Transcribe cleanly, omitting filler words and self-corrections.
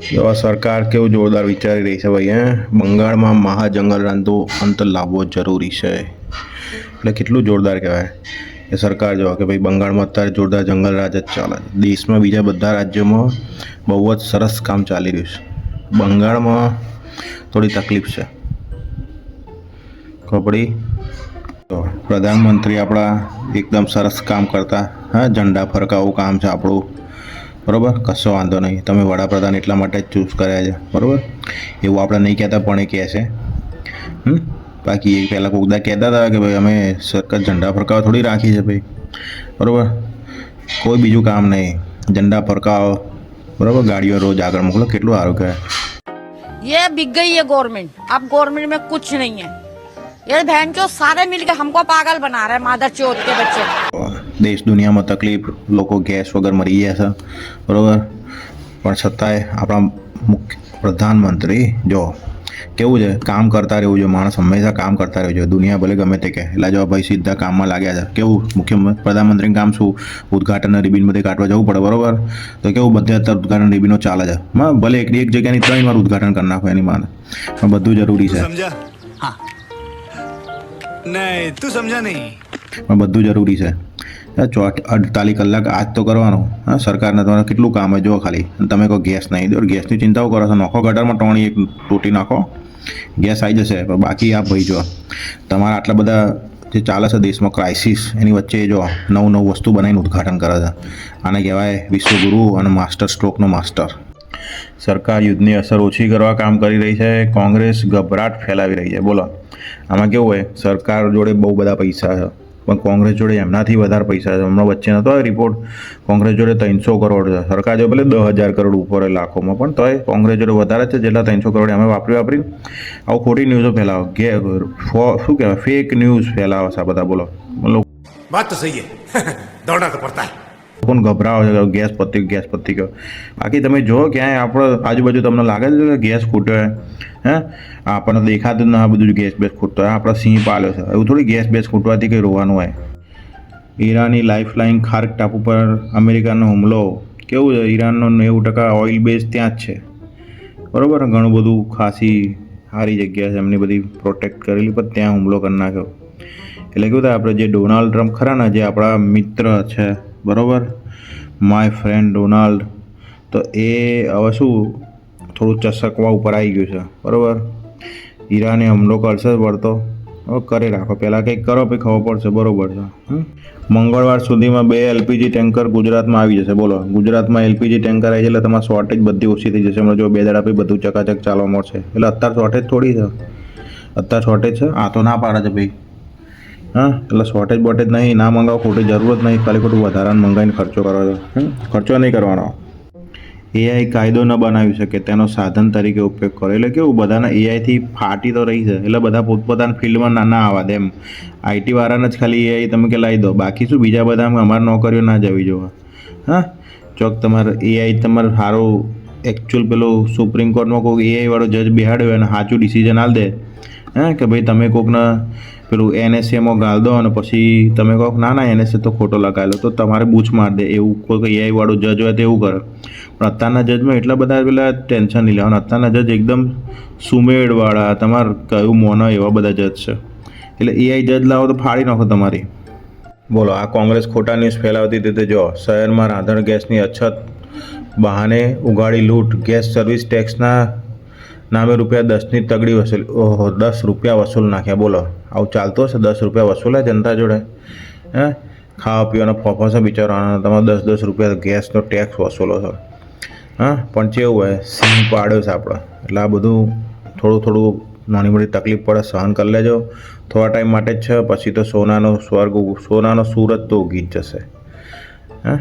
જો સરકાર કેવું જોરદાર વિચારી રહી છે ભાઈ. બંગાળમાં મહાજંગલનો અંત લાવવો જરૂરી છે. એટલે કેટલું જોરદાર કહેવાય એ સરકાર જો કે ભાઈ બંગાળમાં અત્યારે જોરદાર જંગલ રાજ જ ચાલે છે. દેશમાં બીજા બધા રાજ્યોમાં બહુ જ સરસ કામ ચાલી રહ્યું છે. બંગાળમાં થોડી તકલીફ છે. ખબડી તો પ્રધાનમંત્રી આપણા એકદમ સરસ કામ કરતા. હા, ઝંડા ફરકાવું કામ છે આપણું. બરાબર, કશો વાંધો નહીં. તમે વડાપ્રધાન એટલા માટે જ ચૂઝ કર્યા છે. બરાબર, એવું આપણે નહીં કહેતા પણ એ કહે છે. બાકી એ પહેલાં કોકદા કહેતા હતા કે ભાઈ અમે સરકાર ઝંડા ફરકાવા થોડી રાખી છે ભાઈ. બરાબર, કોઈ બીજું કામ નહીં, ઝંડા ફરકાવો. બરાબર, ગાડીઓ રોજ આગળ મોકલો. કેટલું સારું કહેવાય. ये बिक गई है गवर्नमेंट. अब गवर्नमेंट में कुछ नहीं है. ये बहन चो सारे मिलकर हमको पागल बना रहे हैं, मादर चौथ के बच्चे. દેશ દુનિયામાં તકલીફ, લોકો ગેસ વગર મરી ગયા છે. બરાબર, પણ છતાંય આપણા મુખ્ય પ્રધાનમંત્રી જો કેવું છે, કામ કરતા રહેવું જોઈએ. માણસ હંમેશા કામ કરતા રહેવું જોઈએ. દુનિયા ભલે ગમે તે કહે, એટલે જો ભાઈ સીધા કામમાં લાગ્યા છે. કેવું મુખ્ય પ્રધાનમંત્રીનું કામ શું? ઉદઘાટનના રિબિન બધે કાઢવા જવું પડે. બરાબર, તો કેવું બધે અત્યારે ઉદઘાટન રિબિનો ચાલે છે. ભલે એક જગ્યાની 3 વાર ઉદઘાટન કરી નાખો એની માને, પણ બધું જરૂરી છે. નહીં તું સમજા નહીં, પણ બધું જરૂરી છે. 48 કલાક આજ તો કરવાનો. હા, સરકારને તમારે કેટલું કામ હોય જો ખાલી. તમે કહો ગેસ નહીં દો, ગેસની ચિંતાઓ કરો છો, નાખો ગટરમાં ટોણી એક તૂટી નાખો, ગેસ આવી જશે. પણ બાકી આ ભાઈ જો તમારા આટલા બધા જે ચાલે છે દેશમાં ક્રાઇસિસ, એની વચ્ચે જો નવું વસ્તુ બનાવીને ઉદ્ઘાટન કરે છે. આને કહેવાય વિશ્વગુરુ અને માસ્ટર સ્ટ્રોકનો માસ્ટર. સરકાર યુદ્ધની અસર ઓછી કરવા કામ કરી રહી છે. કોંગ્રેસ ગભરાટ ફેલાવી રહી છે. બોલો, આમાં કેવું હોય, સરકાર જોડે બહુ બધા પૈસા છે, પણ કોંગ્રેસ જોડે એમનાથી વધારે પૈસા છે. હમણાં વચ્ચે નહોતો રિપોર્ટ, કોંગ્રેસ જોડે 300 કરોડ છે. સરકાર જો ભલે 10,000 કરોડ ઉપર લાખોમાં, પણ તોય કોંગ્રેસ જોડે વધારે છે. જેટલા 300 કરોડ અમે વાપરી આવું ખોટી ન્યૂઝો ફેલાવો, શું કહેવાય, ફેક ન્યૂઝ ફેલાવો છે આ બધા. બોલો, વાત તો સહી હે, દોડના તો પડતા હે. કોણ ગભરાવો છે ગેસ પતી ગયો. બાકી તમે જો ક્યાંય આપણે આજુબાજુ તમને લાગે છે કે ગેસ ખૂટ્યો હે? આપણને દેખાતું ના બધું ગેસ બેસ ખૂટતો હોય. આપણે સિંહ પાલ્યો છે, એવું થોડી ગેસ બેસ ખૂટવાથી કંઈ રોવાનું હોય. ઈરાની લાઇફલાઇન ખાર્ક ટાપુ પર અમેરિકાનો હુમલો. કેવું છે, ઈરાનનો 90% ઓઇલ બેઝ ત્યાં જ છે. બરાબર, ઘણું બધું ખાસી સારી જગ્યા છે, એમની બધી પ્રોટેક્ટ કરેલી, પણ ત્યાં હુમલો કરી નાખ્યો. એટલે કેવું થાય, આપણે જે ડોનાલ્ડ ટ્રમ્પ ખરા ને, જે આપણા મિત્ર છે, બરાબર, માય ફ્રેન્ડ ડોનાલ્ડ, તો એ હવે શું થોડું ચસકવા ઉપર આવી ગયું છે. બરાબર, ઈરાને હુમલો કરશે વળતો. હવે કરી રાખો, પહેલાં કંઈક કરો પછી ખબર પડશે. બરાબર છે. મંગળવાર સુધીમાં 2 LPG ટેન્કર ગુજરાતમાં આવી જશે. બોલો, ગુજરાતમાં LPG ટેન્કર આવી છે એટલે તમારે શોર્ટેજ બધી ઓછી થઈ જશે. હમણાં જો 2 દાડા પછી બધું ચકાચક ચાલવા મળશે. એટલે અત્યારે શોર્ટેજ થોડી છે, અત્યારે શોર્ટેજ છે. આ તો ના પાડે છે ભાઈ. હા, એટલે શોર્ટેજ બોટેજ નહીં, ના મંગાવો, ખોટી જરૂરત નહીં, ખાલી ખોટું વધારાને મંગાવીને ખર્ચો કરો છો. ખર્ચો નહીં કરવાનો. AI કાયદો ન બનાવી શકે, તેનો સાધન તરીકે ઉપયોગ કરો. એટલે કેવું, બધાને AIથી ફાટી તો રહી છે, એટલે બધા પોતપોતાના ફિલ્ડમાં ના આવવા દે એમ. IT વાળાને જ ખાલી AI તમે કે લાવી દો, બાકી શું બીજા બધામાં અમારી નોકરીઓ ના જવી જોવે. હા, ચોક તમારે AI તમારે સારું એકચ્યુઅલ પેલું સુપ્રીમ કોર્ટમાં કોઈ AI વાળો જજ બેહાડ્યો અને સાચું ડિસિઝન આલ દે. હા, કે ભાઈ તમે કોકને પેલું NSAમાં ગાળ દો અને પછી તમે કહો ના NSA તો ખોટો લગાવેલો, તો તમારે બૂચ માર દે. એવું કોઈ AI વાળું જજ હોય તો એવું કરે. પણ અત્યારના જજમાં એટલા બધા પેલા ટેન્શન નહીં લેવાનું. અત્યારના જજ એકદમ સુમેળવાળા, તમારે કયું મોનો એવા બધા જજ છે. એટલે AI જજ લાવો તો ફાડી નાખો તમારી. બોલો, આ કોંગ્રેસ ખોટા ન્યૂઝ ફેલાવતી હતી. જો શહેરમાં રાંધણ ગેસની અછત બહાને ઉગાડી લૂંટ. ગેસ સર્વિસ ટેક્સના નામે ₹10ની તગડી વસૂલી. ઓહો, ₹10 વસૂલ નાખ્યા. બોલો, આવું ચાલતું હશે? ₹10 વસૂલે જનતા જોડે? હે, ખાવા પીવાનો ફોફો છે બિચારાનો, તમે ₹10 ગેસનો ટેક્સ વસૂલો છો. હા, પણ કેવું હોય, સિંહ પાડ્યો છે આપણે, એટલે આ બધું થોડું નાની મોટી તકલીફ પડે, સહન કરી લેજો. થોડા ટાઈમ માટે જ છે, પછી તો સોનાનો સૂરજ તો ઉગી જ જશે. હા.